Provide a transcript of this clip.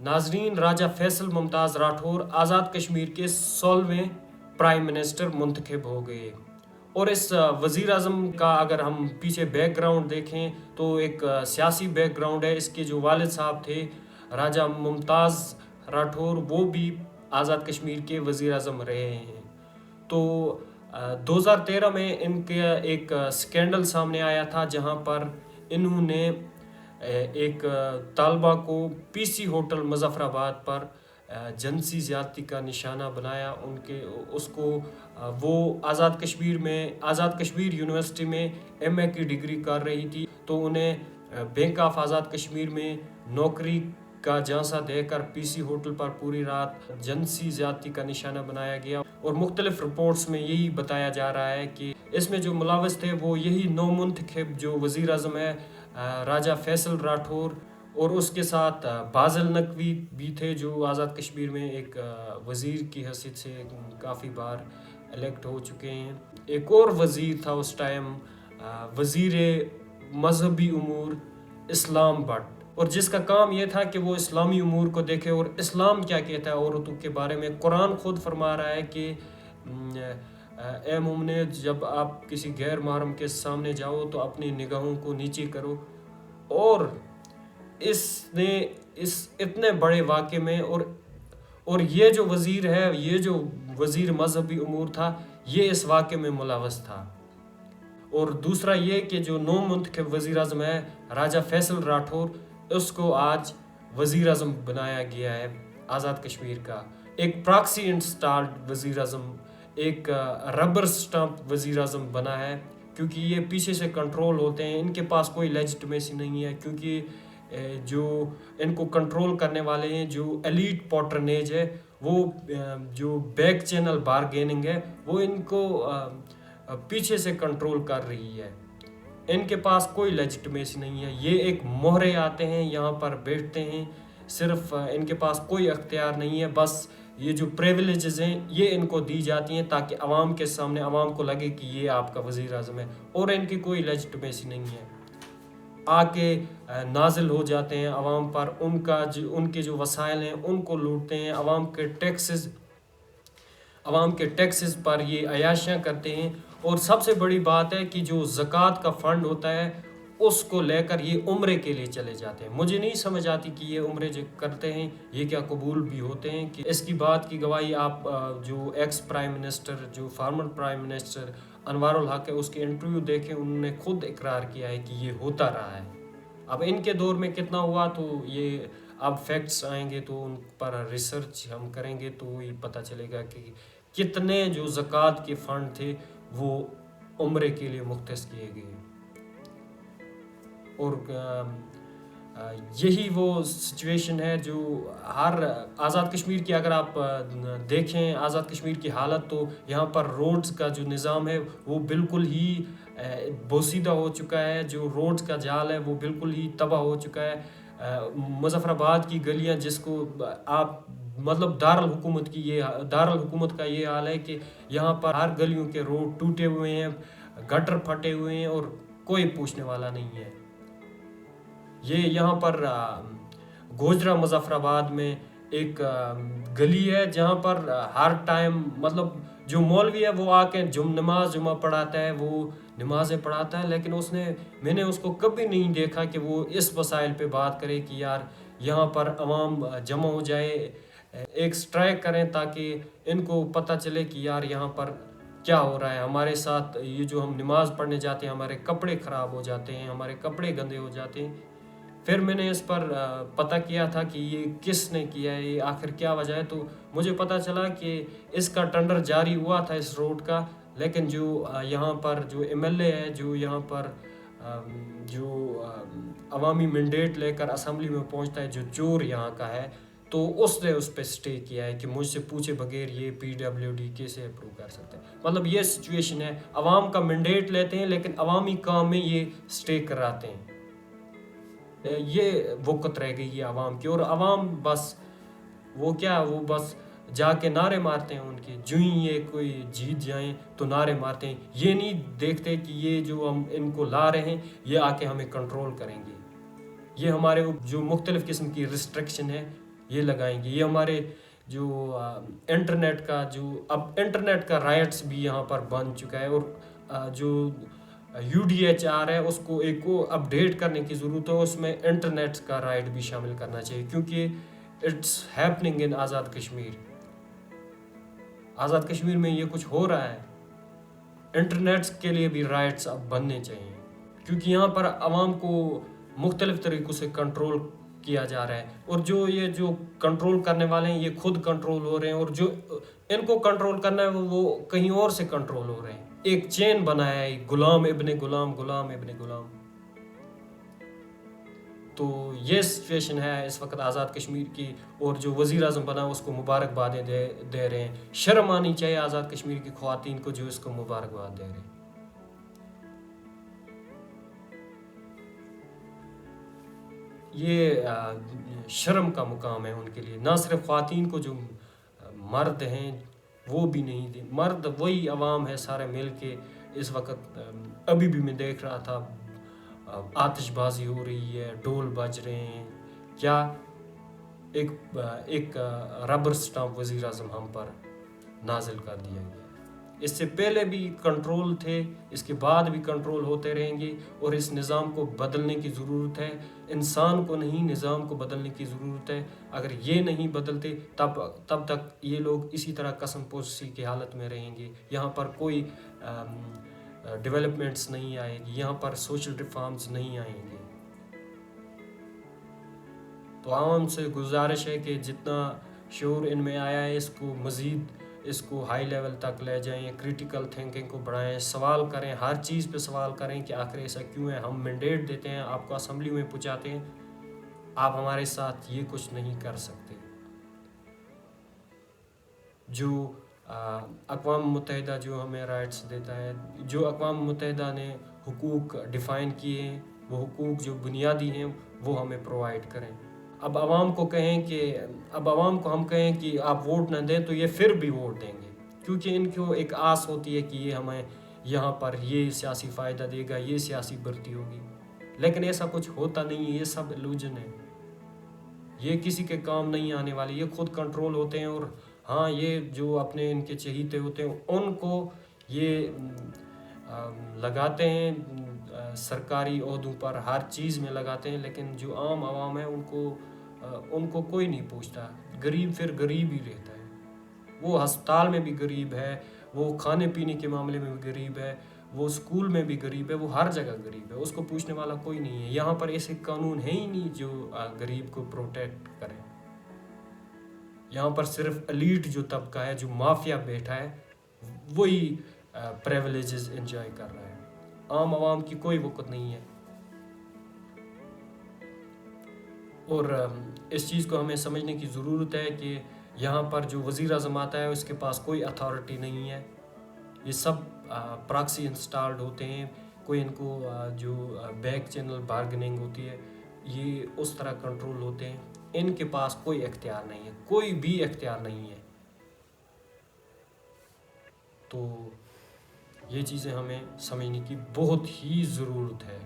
ناظرین، راجہ فیصل ممتاز راٹھور آزاد کشمیر کے 16ویں prime minister منتخب ہو گئے، اور اس وزیر اعظم کا اگر ہم پیچھے بیک گراؤنڈ دیکھیں تو ایک سیاسی بیک گراؤنڈ ہے۔ اس کے جو والد صاحب تھے راجہ ممتاز راٹھور، وہ بھی آزاد کشمیر کے وزیر اعظم رہے ہیں۔ تو 2013 میں ان کے ایک سکینڈل سامنے آیا تھا جہاں پر انہوں نے ایک طالبہ کو پی سی ہوٹل مظفر آباد پر جنسی زیادتی کا نشانہ بنایا۔ اس کو وہ آزاد کشمیر یونیورسٹی میں ایم اے کی ڈگری کر رہی تھی، تو انہیں بینک آف آزاد کشمیر میں نوکری کا جھانسا دے کر پی سی ہوٹل پر پوری رات جنسی زیادتی کا نشانہ بنایا گیا، اور مختلف رپورٹس میں یہی بتایا جا رہا ہے کہ اس میں جو ملوث تھے وہ یہی نو منتخب جو وزیر اعظم ہے راجہ فیصل راٹھور، اور اس کے ساتھ بازل نقوی بھی تھے جو آزاد کشمیر میں ایک وزیر کی حیثیت سے کافی بار الیکٹ ہو چکے ہیں۔ ایک اور وزیر تھا اس ٹائم، وزیر مذہبی امور اسلام بٹ، اور جس کا کام یہ تھا کہ وہ اسلامی امور کو دیکھے اور اسلام کیا کہتا ہے عورتوں کے بارے میں۔ قرآن خود فرما رہا ہے کہ اے مومنے، جب آپ کسی غیر محرم کے سامنے جاؤ تو اپنی نگاہوں کو نیچے کرو۔ اور اس نے اس اتنے بڑے واقعے میں اور یہ جو وزیر ہے، یہ جو وزیر مذہبی امور تھا، یہ اس واقعے میں ملوث تھا۔ اور دوسرا یہ کہ جو نو منتخب وزیر اعظم ہے راجہ فیصل راٹھور، اس کو آج وزیر اعظم بنایا گیا ہے آزاد کشمیر کا۔ ایک پراکسی انسٹالڈ وزیر اعظم، ایک ربر سٹامپ وزیر اعظم بنا ہے، کیونکہ یہ پیچھے سے کنٹرول ہوتے ہیں، ان کے پاس کوئی لیجٹمیسی نہیں ہے، کیونکہ جو ان کو کنٹرول کرنے والے ہیں، جو ایلیٹ پیٹرنیج ہے، وہ جو بیک چینل بارگیننگ ہے، وہ ان کو پیچھے سے کنٹرول کر رہی ہے۔ ان کے پاس کوئی لیجٹمیسی نہیں ہے، یہ ایک مہرے آتے ہیں، یہاں پر بیٹھتے ہیں، صرف ان کے پاس کوئی اختیار نہیں ہے، بس یہ جو پریویلیجز ہیں یہ ان کو دی جاتی ہیں تاکہ عوام کے سامنے عوام کو لگے کہ یہ آپ کا وزیر اعظم ہے، اور ان کی کوئی لیجٹمیسی نہیں ہے۔ آ کے نازل ہو جاتے ہیں عوام پر، ان کے جو وسائل ہیں ان کو لوٹتے ہیں، عوام کے ٹیکسز پر یہ عیاشیاں کرتے ہیں۔ اور سب سے بڑی بات ہے کہ جو زکوٰۃ کا فنڈ ہوتا ہے اس کو لے کر یہ عمرے کے لیے چلے جاتے ہیں۔ مجھے نہیں سمجھ آتی کہ یہ عمرے جو کرتے ہیں یہ کیا قبول بھی ہوتے ہیں، کہ اس کی بات کی گواہی آپ جو ایکس پرائم منسٹر، جو فارمر پرائم منسٹر انوار الحق ہے، اس کے انٹرویو دیکھیں، انہوں نے خود اقرار کیا ہے کہ یہ ہوتا رہا ہے۔ اب ان کے دور میں کتنا ہوا تو یہ اب فیکٹس آئیں گے تو ان پر ریسرچ ہم کریں گے تو یہ پتہ چلے گا کہ کتنے جو زکوٰۃ کے فنڈ تھے وہ عمرے کے لیے مختص کیے گئے۔ اور یہی وہ سچویشن ہے جو ہر آزاد کشمیر کی اگر آپ دیکھیں آزاد کشمیر کی حالت، تو یہاں پر روڈز کا جو نظام ہے وہ بالکل ہی بوسیدہ ہو چکا ہے، جو روڈز کا جال ہے وہ بالکل ہی تباہ ہو چکا ہے۔ مظفر آباد کی گلیاں جس کو آپ مطلب دارالحکومت کا یہ حال ہے کہ یہاں پر ہر گلیوں کے روڈ ٹوٹے ہوئے ہیں، گٹر پھٹے ہوئے ہیں، اور کوئی پوچھنے والا نہیں ہے۔ یہ یہاں پر گوجرا مظفر آباد میں ایک گلی ہے جہاں پر ہر ٹائم مطلب جو مولوی ہے وہ آ کے جمعہ پڑھاتا ہے، وہ نمازیں پڑھاتا ہے، لیکن میں نے اس کو کبھی نہیں دیکھا کہ وہ اس مسائل پہ بات کرے کہ یار یہاں پر عوام جمع ہو جائے، ایک سٹرائک کریں تاکہ ان کو پتہ چلے کہ یار یہاں پر کیا ہو رہا ہے ہمارے ساتھ۔ یہ جو ہم نماز پڑھنے جاتے ہیں ہمارے کپڑے خراب ہو جاتے ہیں، ہمارے کپڑے گندے ہو جاتے ہیں۔ پھر میں نے اس پر پتہ کیا تھا کہ یہ کس نے کیا ہے، یہ آخر کیا وجہ ہے، تو مجھے پتہ چلا کہ اس کا ٹینڈر جاری ہوا تھا اس روڈ کا، لیکن جو یہاں پر جو ایم ایل اے ہے، جو یہاں پر جو عوامی مینڈیٹ لے کر اسمبلی میں پہنچتا ہے، جو چور یہاں کا ہے، تو اس نے اس پہ سٹے کیا ہے کہ مجھ سے پوچھے بغیر یہ پی ڈبلیو ڈی کیسے اپروو کر سکتے ہیں۔ مطلب یہ سچویشن ہے، عوام کا مینڈیٹ لیتے ہیں لیکن عوامی کام میں یہ سٹے کراتے ہیں۔ یہ وقت رہ گئی ہے عوام کی، اور عوام بس وہ بس جا کے نعرے مارتے ہیں ان کے، جو ہی یہ کوئی جیت جائیں تو نعرے مارتے ہیں، یہ نہیں دیکھتے کہ یہ جو ہم ان کو لا رہے ہیں یہ آ کے ہمیں کنٹرول کریں گے۔ یہ ہمارے جو مختلف قسم کی ریسٹرکشن ہے یہ لگائیں گے. یہ ہمارے جو انٹرنیٹ کا اب انٹرنیٹ کا رائٹس بھی یہاں پر بن چکا ہے, اور جو UDHR ہے اس کو ایک کو اپڈیٹ کرنے کی ضرورت ہے. اس میں انٹرنیٹ کا رائٹ بھی شامل کرنا چاہیے, کیونکہ it's happening in Azad Kashmir. Azad Kashmir میں یہ کچھ ہو رہا ہے. انٹرنیٹ کے لیے بھی رائٹس اب بننے چاہیے, کیونکہ یہاں پر عوام کو مختلف طریقوں سے کنٹرول کیا جا رہا ہے, اور جو کنٹرول کرنے والے ہیں یہ خود کنٹرول ہو رہے ہیں, اور جو ان کو کنٹرول کرنا ہے وہ کہیں اور سے کنٹرول ہو رہے ہیں. ایک چین بنایا ہے, غلام ابن غلام, غلام ابن غلام. تو یہ سچویشن ہے اس وقت آزاد کشمیر کی, اور جو وزیر اعظم بنا اس کو مبارکبادیں دے رہے ہیں. شرم آنی چاہیے آزاد کشمیر کی خواتین کو جو اس کو مبارکباد دے رہے ہیں. یہ شرم کا مقام ہے ان کے لیے, نہ صرف خواتین کو, جو مرد ہیں وہ بھی نہیں دیں. مرد وہی عوام ہے سارے مل کے. اس وقت ابھی بھی میں دیکھ رہا تھا آتش بازی ہو رہی ہے, ڈھول بج رہے ہیں. کیا ایک ربر سٹامپ وزیر اعظم ہم پر نازل کر دیا گیا. اس سے پہلے بھی کنٹرول تھے, اس کے بعد بھی کنٹرول ہوتے رہیں گے, اور اس نظام کو بدلنے کی ضرورت ہے. انسان کو نہیں, نظام کو بدلنے کی ضرورت ہے. اگر یہ نہیں بدلتے تب تک یہ لوگ اسی طرح قسم پوشی کی حالت میں رہیں گے. یہاں پر کوئی ڈیولپمنٹس نہیں آئے گی, یہاں پر سوشل ریفارمز نہیں آئیں گے. تو عوام سے گزارش ہے کہ جتنا شعور ان میں آیا ہے اس کو ہائی لیول تک لے جائیں, کریٹیکل تھنکنگ کو بڑھائیں, سوال کریں, ہر چیز پہ سوال کریں کہ آخر ایسا کیوں ہے. ہم مینڈیٹ دیتے ہیں, آپ کو اسمبلی میں پہنچاتے ہیں, آپ ہمارے ساتھ یہ کچھ نہیں کر سکتے. جو اقوام متحدہ جو ہمیں رائٹس دیتا ہے, جو اقوام متحدہ نے حقوق ڈیفائن کیے ہیں, وہ حقوق جو بنیادی ہیں وہ ہمیں پرووائڈ کریں. اب عوام کو ہم کہیں کہ آپ ووٹ نہ دیں تو یہ پھر بھی ووٹ دیں گے, کیونکہ ان کو ایک آس ہوتی ہے کہ یہ ہمیں یہاں پر یہ سیاسی فائدہ دے گا, یہ سیاسی بھرتی ہوگی. لیکن ایسا کچھ ہوتا نہیں ہے, یہ سب illusion ہے. یہ کسی کے کام نہیں آنے والے, یہ خود کنٹرول ہوتے ہیں. اور ہاں, یہ جو اپنے ان کے چہیتے ہوتے ہیں ان کو یہ لگاتے ہیں سرکاری عہدوں پر, ہر چیز میں لگاتے ہیں, لیکن جو عام عوام ہے ان کو کوئی نہیں پوچھتا. غریب پھر غریب ہی رہتا ہے. وہ ہسپتال میں بھی غریب ہے, وہ کھانے پینے کے معاملے میں بھی غریب ہے, وہ اسکول میں بھی غریب ہے, وہ ہر جگہ غریب ہے. اس کو پوچھنے والا کوئی نہیں ہے. یہاں پر ایسے قانون ہے ہی نہیں جو غریب کو پروٹیکٹ کرے. یہاں پر صرف ایلیٹ جو طبقہ ہے, جو مافیا بیٹھا ہے, وہی پریولیجز انجوائے کر رہا ہے. عام عوام کی کوئی وقت نہیں ہے. اور اس چیز کو ہمیں سمجھنے کی ضرورت ہے کہ یہاں پر جو وزیر اعظم آتا ہے اس کے پاس کوئی اتھارٹی نہیں ہے. یہ سب پراکسی انسٹالڈ ہوتے ہیں. کوئی ان کو جو بیک چینل بارگننگ ہوتی ہے, یہ اس طرح کنٹرول ہوتے ہیں. ان کے پاس کوئی اختیار نہیں ہے, کوئی بھی اختیار نہیں ہے. تو یہ چیزیں ہمیں سمجھنے کی بہت ہی ضرورت ہے.